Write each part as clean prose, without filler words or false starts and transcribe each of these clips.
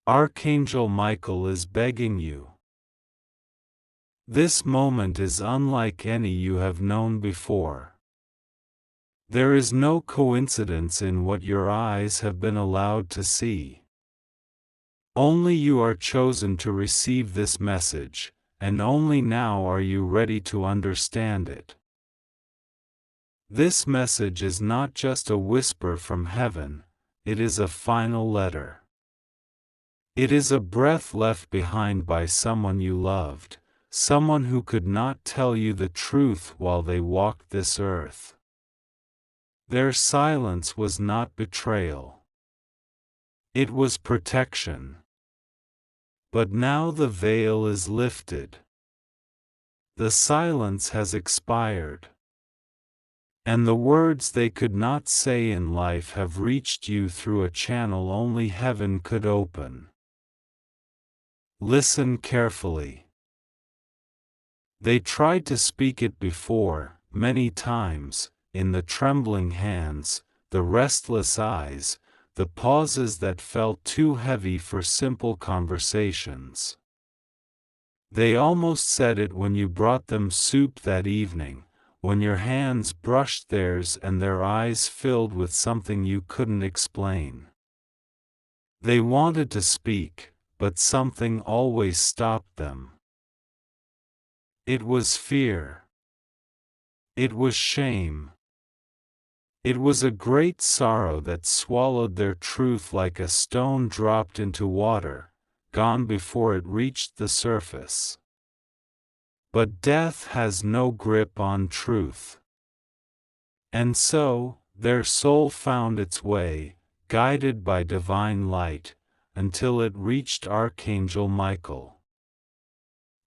Archangel Michael is begging you. This moment is unlike any you have known before. There is no coincidence in what your eyes have been allowed to see. Only you are chosen to receive this message, and only now are you ready to understand it. This message is not just a whisper from heaven, it is a final letter. It is a breath left behind by someone you loved, someone who could not tell you the truth while they walked this earth. Their silence was not betrayal. It was protection. But now the veil is lifted. The silence has expired. And the words they could not say in life have reached you through a channel only heaven could open. Listen carefully. They tried to speak it before, many times, in the trembling hands, the restless eyes, the pauses that felt too heavy for simple conversations. They almost said it when you brought them soup that evening, when your hands brushed theirs and their eyes filled with something you couldn't explain. They wanted to speak, but something always stopped them. It was fear. It was shame. It was a great sorrow that swallowed their truth like a stone dropped into water, gone before it reached the surface. But death has no grip on truth. And so, their soul found its way, guided by divine light, until it reached Archangel Michael.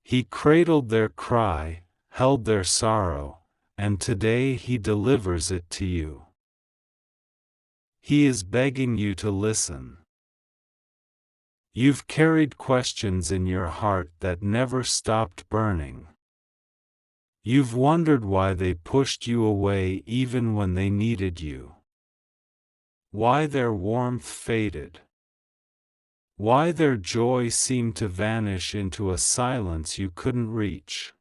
He cradled their cry, held their sorrow, and today he delivers it to you. He is begging you to listen. You've carried questions in your heart that never stopped burning. You've wondered why they pushed you away even when they needed you. Why their warmth faded. Why their joy seemed to vanish into a silence you couldn't reach.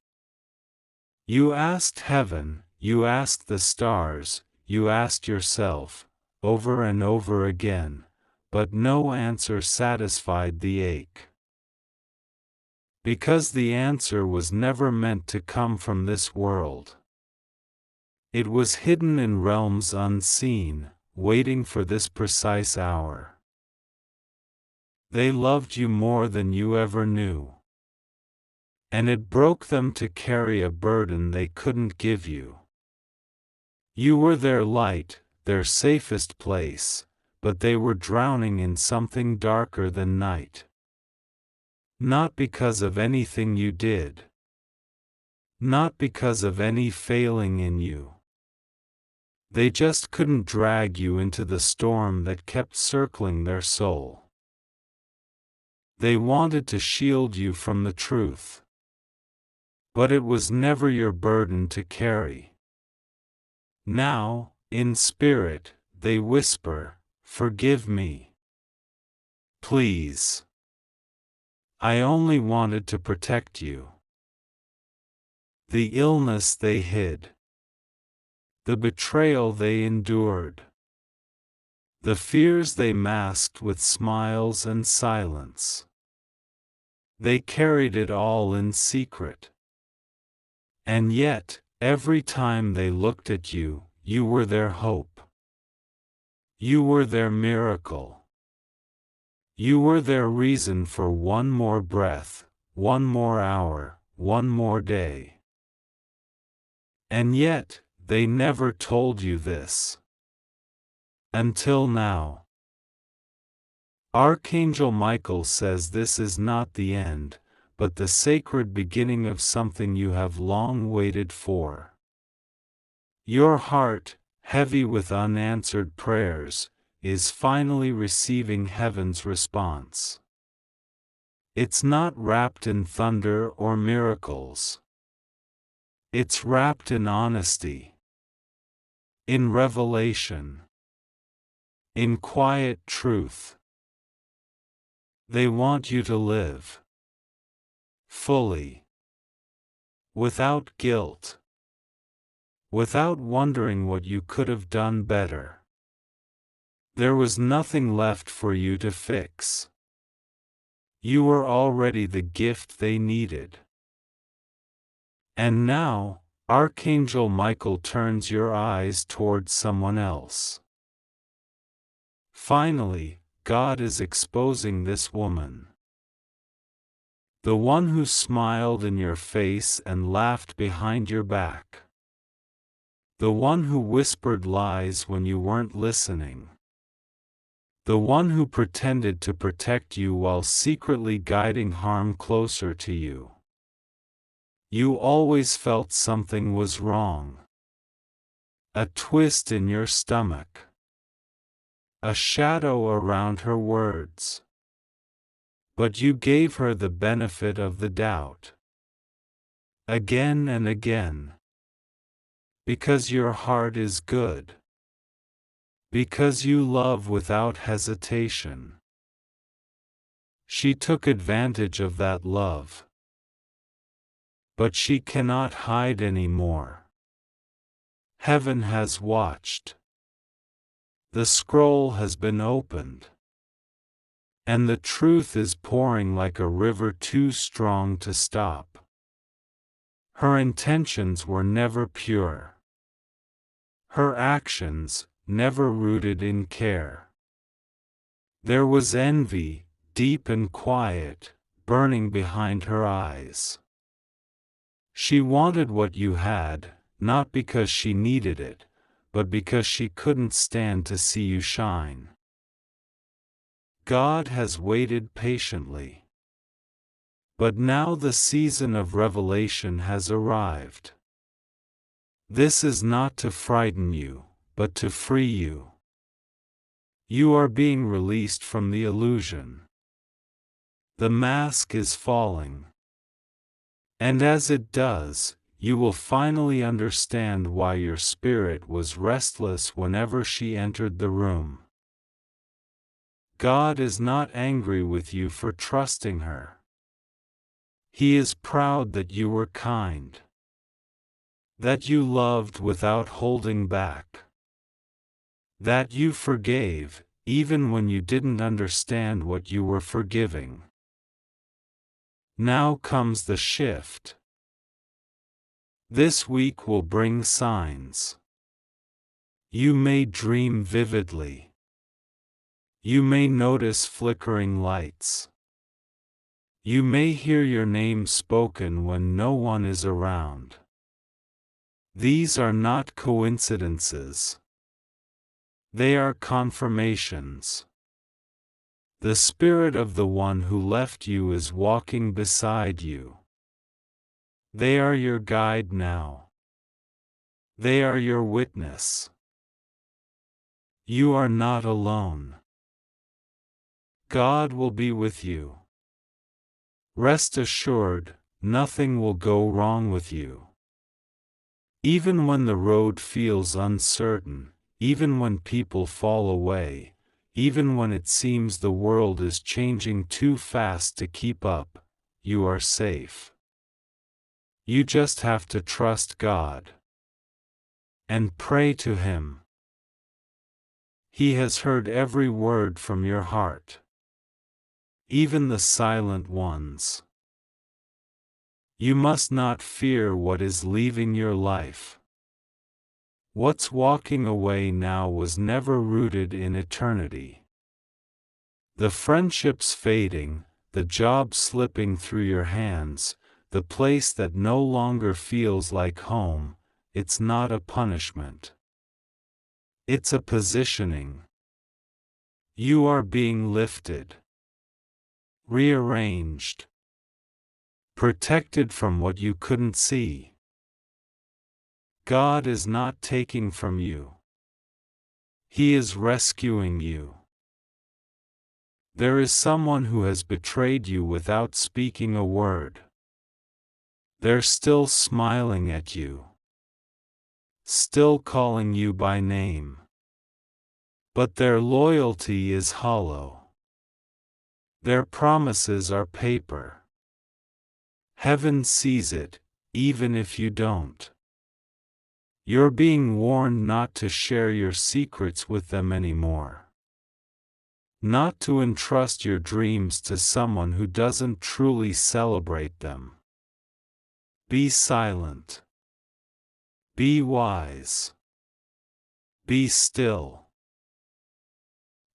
You asked heaven, you asked the stars, you asked yourself, over and over again, but no answer satisfied the ache. Because the answer was never meant to come from this world. It was hidden in realms unseen, waiting for this precise hour. They loved you more than you ever knew. And it broke them to carry a burden they couldn't give you. You were their light, their safest place, but they were drowning in something darker than night. Not because of anything you did. Not because of any failing in you. They just couldn't drag you into the storm that kept circling their soul. They wanted to shield you from the truth. But it was never your burden to carry. Now, in spirit, they whisper, "Forgive me. Please. I only wanted to protect you." The illness they hid. The betrayal they endured. The fears they masked with smiles and silence. They carried it all in secret. And yet, every time they looked at you, you were their hope. You were their miracle. You were their reason for one more breath, one more hour, one more day. And yet, they never told you this. Until now. Archangel Michael says this is not the end, but the sacred beginning of something you have long waited for. Your heart, heavy with unanswered prayers, is finally receiving heaven's response. It's not wrapped in thunder or miracles. It's wrapped in honesty. In revelation. In quiet truth. They want you to live fully, without guilt, without wondering what you could have done better. There was nothing left for you to fix. You were already the gift they needed. And now, Archangel Michael turns your eyes towards someone else. Finally, God is exposing this woman. The one who smiled in your face and laughed behind your back. The one who whispered lies when you weren't listening. The one who pretended to protect you while secretly guiding harm closer to you. You always felt something was wrong. A twist in your stomach. A shadow around her words. But you gave her the benefit of the doubt. Again and again. Because your heart is good. Because you love without hesitation. She took advantage of that love. But she cannot hide anymore. Heaven has watched. The scroll has been opened. And the truth is pouring like a river too strong to stop. Her intentions were never pure. Her actions, never rooted in care. There was envy, deep and quiet, burning behind her eyes. She wanted what you had, not because she needed it, but because she couldn't stand to see you shine. God has waited patiently. But now the season of revelation has arrived. This is not to frighten you, but to free you. You are being released from the illusion. The mask is falling. And as it does, you will finally understand why your spirit was restless whenever she entered the room. God is not angry with you for trusting her. He is proud that you were kind. That you loved without holding back. That you forgave, even when you didn't understand what you were forgiving. Now comes the shift. This week will bring signs. You may dream vividly. You may notice flickering lights. You may hear your name spoken when no one is around. These are not coincidences. They are confirmations. The spirit of the one who left you is walking beside you. They are your guide now. They are your witness. You are not alone. God will be with you. Rest assured, nothing will go wrong with you. Even when the road feels uncertain, even when people fall away, even when it seems the world is changing too fast to keep up, you are safe. You just have to trust God. And pray to Him. He has heard every word from your heart. Even the silent ones. You must not fear what is leaving your life. What's walking away now was never rooted in eternity. The friendships fading, the job slipping through your hands, the place that no longer feels like home, it's not a punishment. It's a positioning. You are being lifted. Rearranged. Protected from what you couldn't see. God is not taking from you. He is rescuing you. There is someone who has betrayed you without speaking a word. They're still smiling at you. Still calling you by name. But their loyalty is hollow. Their promises are paper. Heaven sees it, even if you don't. You're being warned not to share your secrets with them anymore. Not to entrust your dreams to someone who doesn't truly celebrate them. Be silent. Be wise. Be still.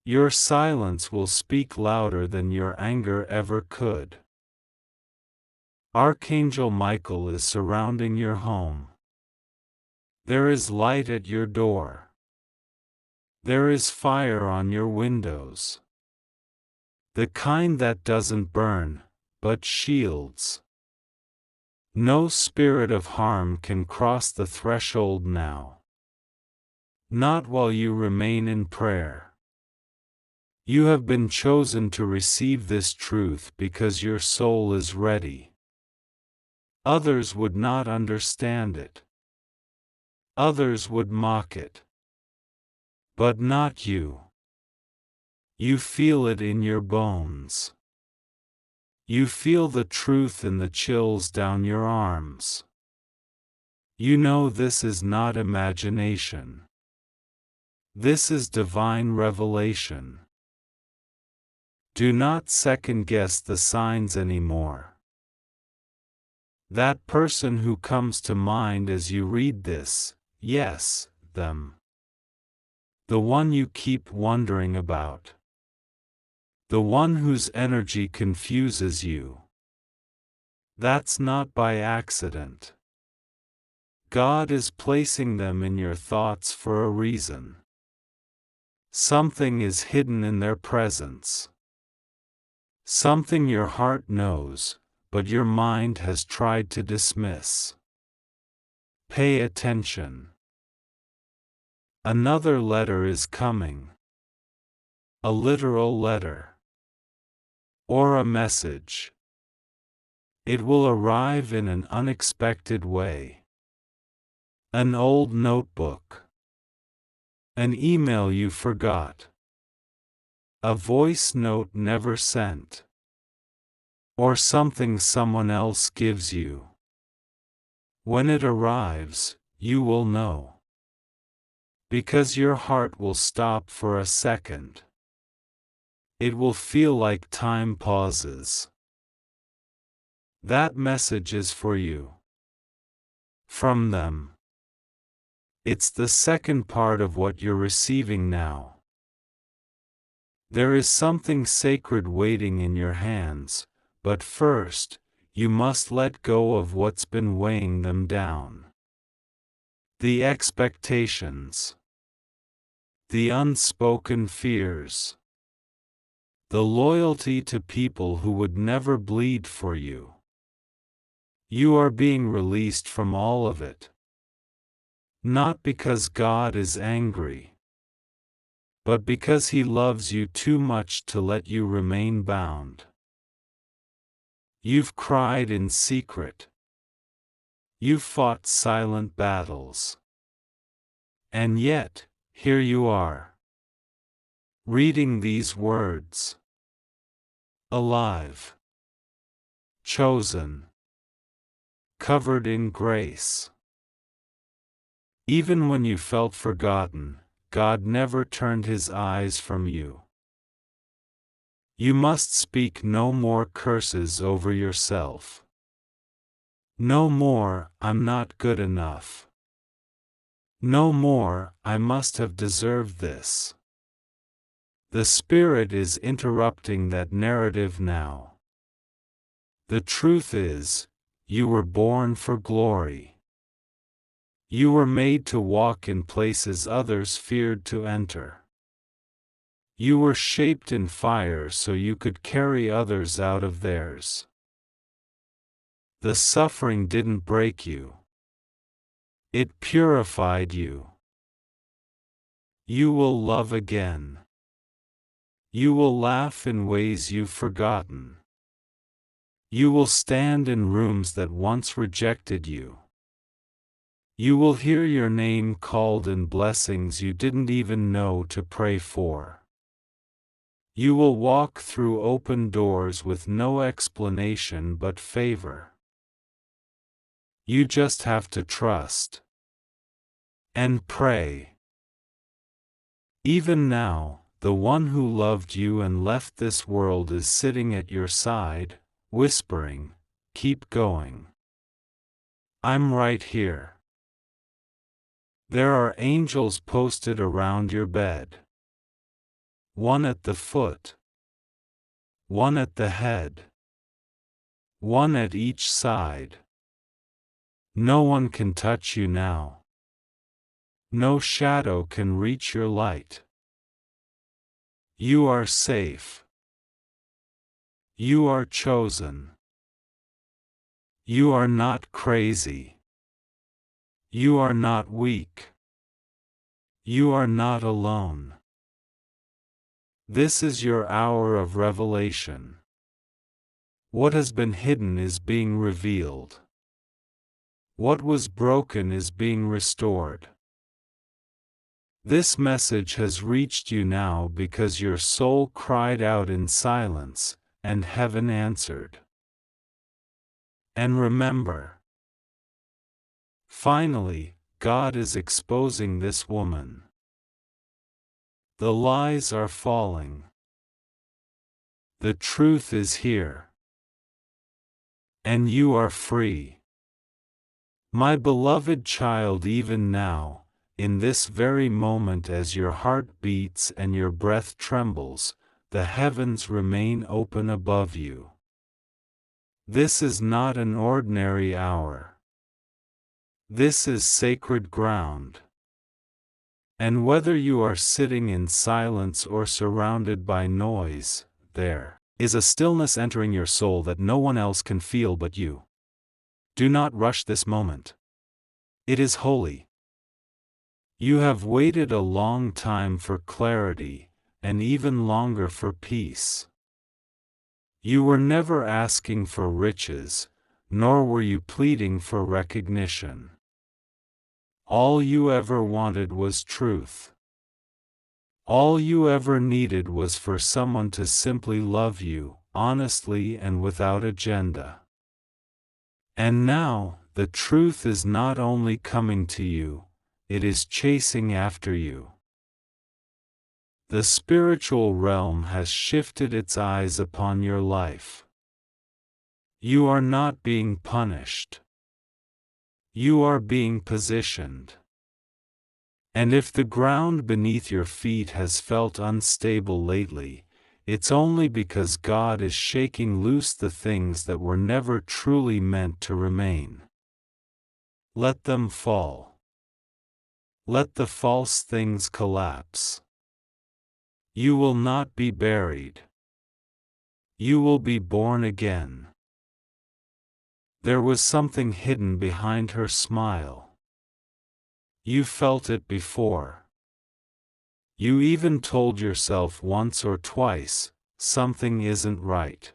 Your silence will speak louder than your anger ever could. Archangel Michael is surrounding your home. There is light at your door. There is fire on your windows. The kind that doesn't burn, but shields. No spirit of harm can cross the threshold now. Not while you remain in prayer. You have been chosen to receive this truth because your soul is ready. Others would not understand it. Others would mock it. But not you. You feel it in your bones. You feel the truth in the chills down your arms. You know this is not imagination. This is divine revelation. Do not second-guess the signs anymore. That person who comes to mind as you read this, yes, them. The one you keep wondering about. The one whose energy confuses you. That's not by accident. God is placing them in your thoughts for a reason. Something is hidden in their presence. Something your heart knows, but your mind has tried to dismiss. Pay attention. Another letter is coming. A literal letter. Or a message. It will arrive in an unexpected way. An old notebook. An email you forgot. A voice note never sent. Or something someone else gives you. When it arrives, you will know. Because your heart will stop for a second. It will feel like time pauses. That message is for you. From them. It's the second part of what you're receiving now. There is something sacred waiting in your hands, but first, you must let go of what's been weighing them down. The expectations. The unspoken fears. The loyalty to people who would never bleed for you. You are being released from all of it. Not because God is angry, but because He loves you too much to let you remain bound. You've cried in secret. You've fought silent battles. And yet, here you are. Reading these words. Alive. Chosen. Covered in grace. Even when you felt forgotten, God never turned His eyes from you. You must speak no more curses over yourself. No more, I'm not good enough. No more, I must have deserved this. The Spirit is interrupting that narrative now. The truth is, you were born for glory. You were made to walk in places others feared to enter. You were shaped in fire so you could carry others out of theirs. The suffering didn't break you. It purified you. You will love again. You will laugh in ways you've forgotten. You will stand in rooms that once rejected you. You will hear your name called in blessings you didn't even know to pray for. You will walk through open doors with no explanation but favor. You just have to trust and pray. Even now, the one who loved you and left this world is sitting at your side, whispering, "Keep going. I'm right here." There are angels posted around your bed. One at the foot, one at the head, one at each side. No one can touch you now. No shadow can reach your light. You are safe. You are chosen. You are not crazy. You are not weak. You are not alone. This is your hour of revelation. What has been hidden is being revealed. What was broken is being restored. This message has reached you now because your soul cried out in silence, and heaven answered. And remember, finally, God is exposing this woman. The lies are falling. The truth is here. And you are free. My beloved child, even now, in this very moment as your heart beats and your breath trembles, the heavens remain open above you. This is not an ordinary hour. This is sacred ground. And whether you are sitting in silence or surrounded by noise, there is a stillness entering your soul that no one else can feel but you. Do not rush this moment. It is holy. You have waited a long time for clarity, and even longer for peace. You were never asking for riches, nor were you pleading for recognition. All you ever wanted was truth. All you ever needed was for someone to simply love you, honestly and without agenda. And now, the truth is not only coming to you, it is chasing after you. The spiritual realm has shifted its eyes upon your life. You are not being punished. You are being positioned. And if the ground beneath your feet has felt unstable lately, it's only because God is shaking loose the things that were never truly meant to remain. Let them fall. Let the false things collapse. You will not be buried. You will be born again. There was something hidden behind her smile. You felt it before. You even told yourself once or twice, something isn't right.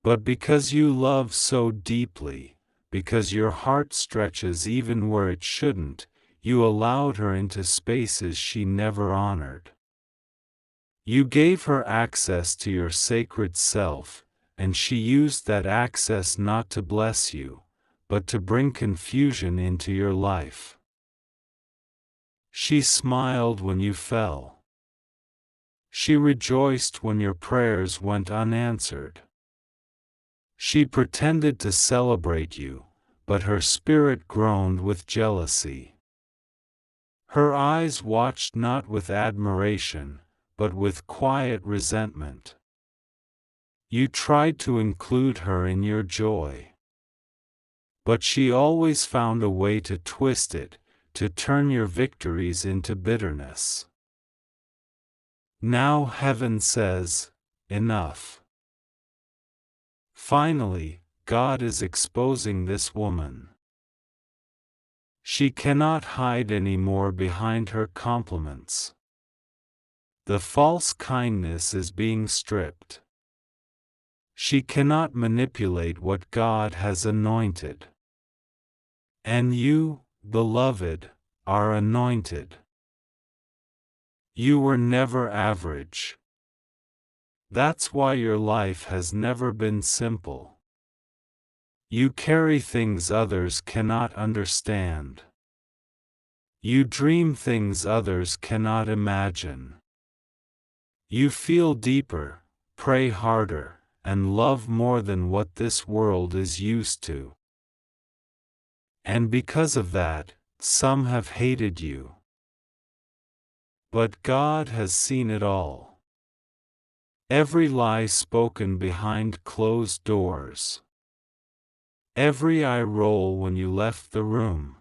But because you love so deeply, because your heart stretches even where it shouldn't, you allowed her into spaces she never honored. You gave her access to your sacred self, and she used that access not to bless you, but to bring confusion into your life. She smiled when you fell. She rejoiced when your prayers went unanswered. She pretended to celebrate you, but her spirit groaned with jealousy. Her eyes watched not with admiration, but with quiet resentment. You tried to include her in your joy. But she always found a way to twist it, to turn your victories into bitterness. Now heaven says, enough. Finally, God is exposing this woman. She cannot hide anymore behind her compliments. The false kindness is being stripped. She cannot manipulate what God has anointed. And you, beloved, are anointed. You were never average. That's why your life has never been simple. You carry things others cannot understand. You dream things others cannot imagine. You feel deeper, pray harder, and love more than what this world is used to. And because of that, some have hated you. But God has seen it all. Every lie spoken behind closed doors. Every eye roll when you left the room.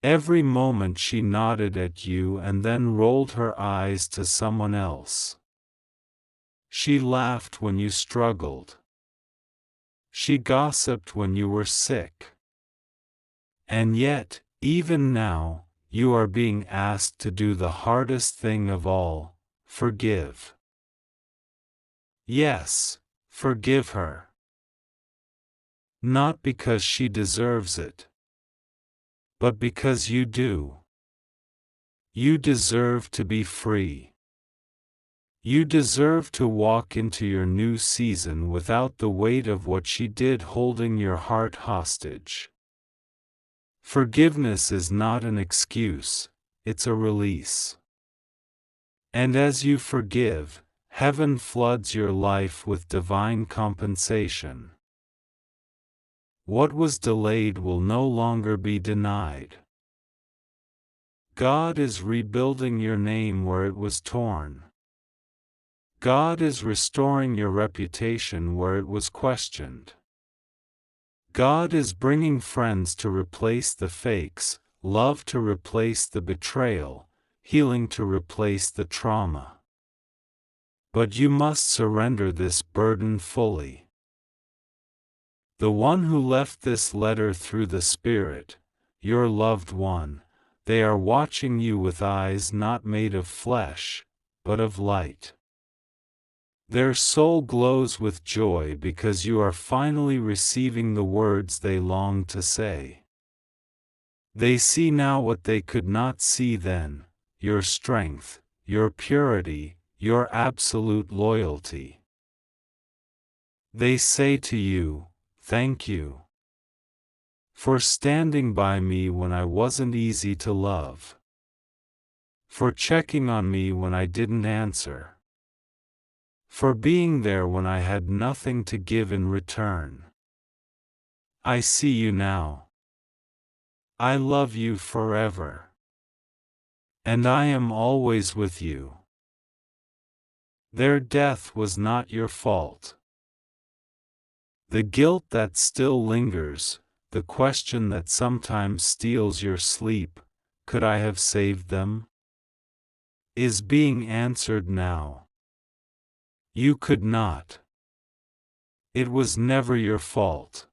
Every moment she nodded at you and then rolled her eyes to someone else. She laughed when you struggled. She gossiped when you were sick. And yet, even now, you are being asked to do the hardest thing of all, forgive. Yes, forgive her. Not because she deserves it, but because you do. You deserve to be free. You deserve to walk into your new season without the weight of what she did holding your heart hostage. Forgiveness is not an excuse, it's a release. And as you forgive, heaven floods your life with divine compensation. What was delayed will no longer be denied. God is rebuilding your name where it was torn. God is restoring your reputation where it was questioned. God is bringing friends to replace the fakes, love to replace the betrayal, healing to replace the trauma. But you must surrender this burden fully. The one who left this letter through the Spirit, your loved one, they are watching you with eyes not made of flesh, but of light. Their soul glows with joy because you are finally receiving the words they long to say. They see now what they could not see then, your strength, your purity, your absolute loyalty. They say to you, "Thank you for standing by me when I wasn't easy to love, for checking on me when I didn't answer, for being there when I had nothing to give in return. I see you now. I love you forever. And I am always with you." Their death was not your fault. The guilt that still lingers, the question that sometimes steals your sleep, could I have saved them? Is being answered now. You could not. It was never your fault.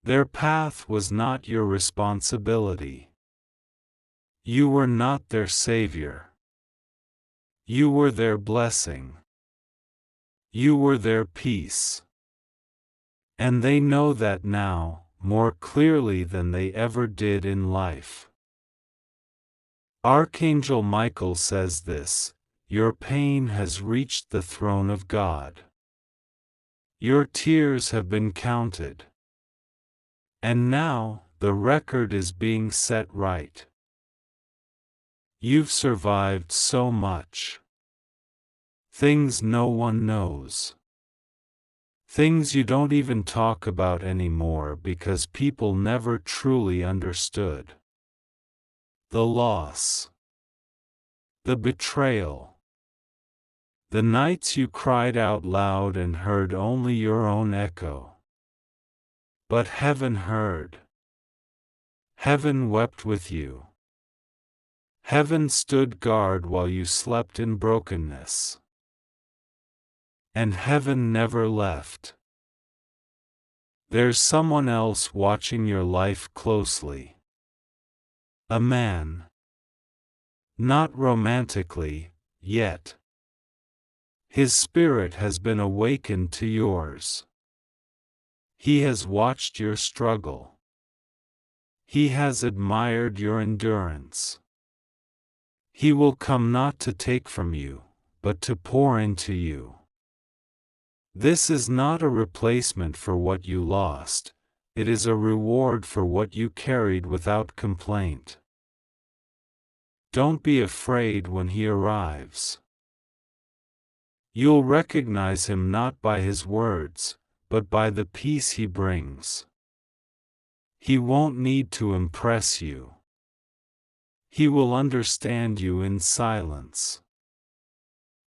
Their path was not your responsibility. You were not their savior. You were their blessing. You were their peace. And they know that now, more clearly than they ever did in life. Archangel Michael says this: your pain has reached the throne of God. Your tears have been counted. And now, the record is being set right. You've survived so much. Things no one knows. Things you don't even talk about anymore because people never truly understood. The loss. The betrayal. The nights you cried out loud and heard only your own echo. But heaven heard. Heaven wept with you. Heaven stood guard while you slept in brokenness. And heaven never left. There's someone else watching your life closely. A man. Not romantically, yet. His spirit has been awakened to yours. He has watched your struggle. He has admired your endurance. He will come not to take from you, but to pour into you. This is not a replacement for what you lost, it is a reward for what you carried without complaint. Don't be afraid when he arrives. You'll recognize him not by his words, but by the peace he brings. He won't need to impress you. He will understand you in silence.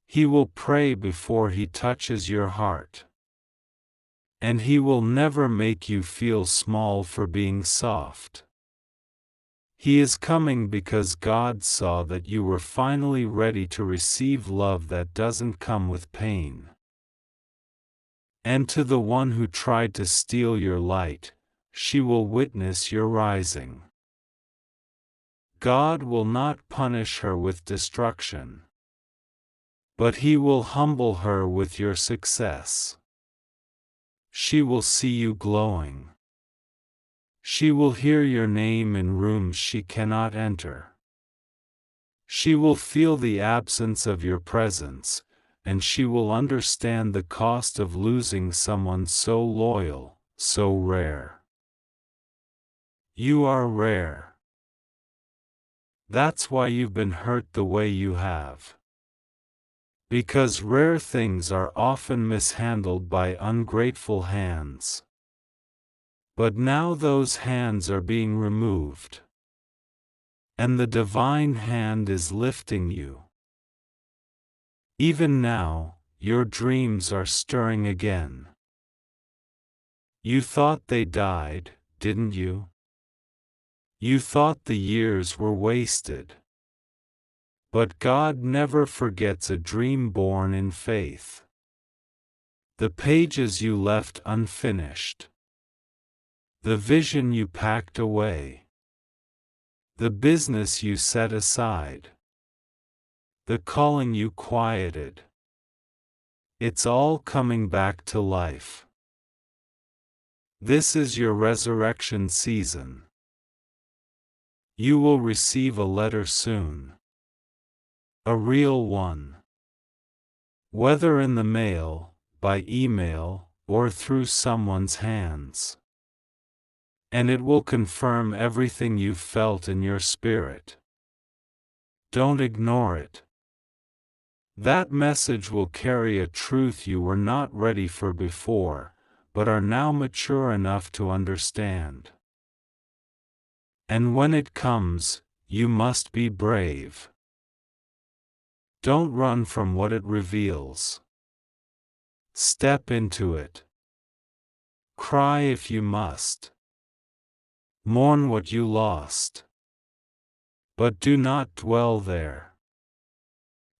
He will pray before he touches your heart. And he will never make you feel small for being soft. He is coming because God saw that you were finally ready to receive love that doesn't come with pain. And to the one who tried to steal your light, she will witness your rising. God will not punish her with destruction, but he will humble her with your success. She will see you glowing. She will hear your name in rooms she cannot enter. She will feel the absence of your presence, and she will understand the cost of losing someone so loyal, so rare. You are rare. That's why you've been hurt the way you have. Because rare things are often mishandled by ungrateful hands. But now those hands are being removed. And the divine hand is lifting you. Even now, your dreams are stirring again. You thought they died, didn't you? You thought the years were wasted. But God never forgets a dream born in faith. The pages you left unfinished. The vision you packed away. The business you set aside. The calling you quieted. It's all coming back to life. This is your resurrection season. You will receive a letter soon. A real one. Whether in the mail, by email, or through someone's hands. And it will confirm everything you felt in your spirit. Don't ignore it. That message will carry a truth you were not ready for before, but are now mature enough to understand. And when it comes, you must be brave. Don't run from what it reveals. Step into it. Cry if you must. Mourn what you lost. But do not dwell there.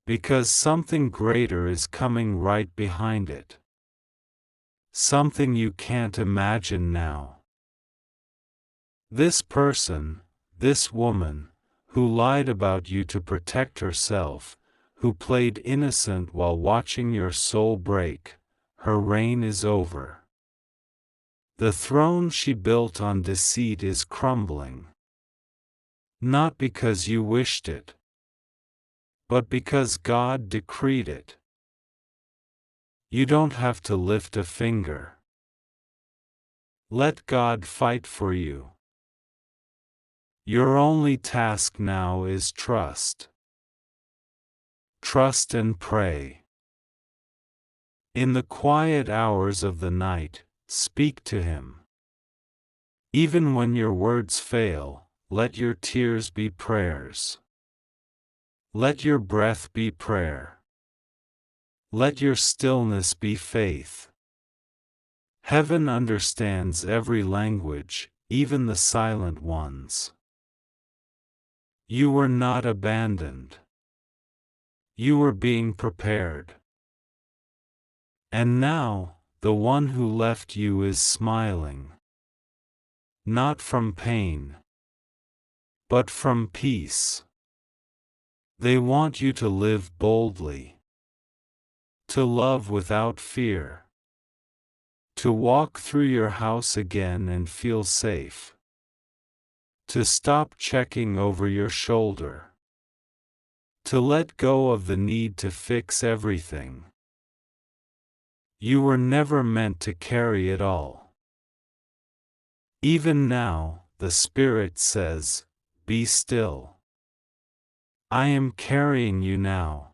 Because something greater is coming right behind it. Something you can't imagine now. This person, this woman, who lied about you to protect herself, who played innocent while watching your soul break, her reign is over. The throne she built on deceit is crumbling. Not because you wished it, but because God decreed it. You don't have to lift a finger. Let God fight for you. Your only task now is trust. Trust and pray. In the quiet hours of the night, speak to him. Even when your words fail, let your tears be prayers. Let your breath be prayer. Let your stillness be faith. Heaven understands every language, even the silent ones. You were not abandoned. You were being prepared. And now, the one who left you is smiling. Not from pain, but from peace. They want you to live boldly. To love without fear. To walk through your house again and feel safe. To stop checking over your shoulder. To let go of the need to fix everything. You were never meant to carry it all. Even now, the Spirit says, be still. I am carrying you now.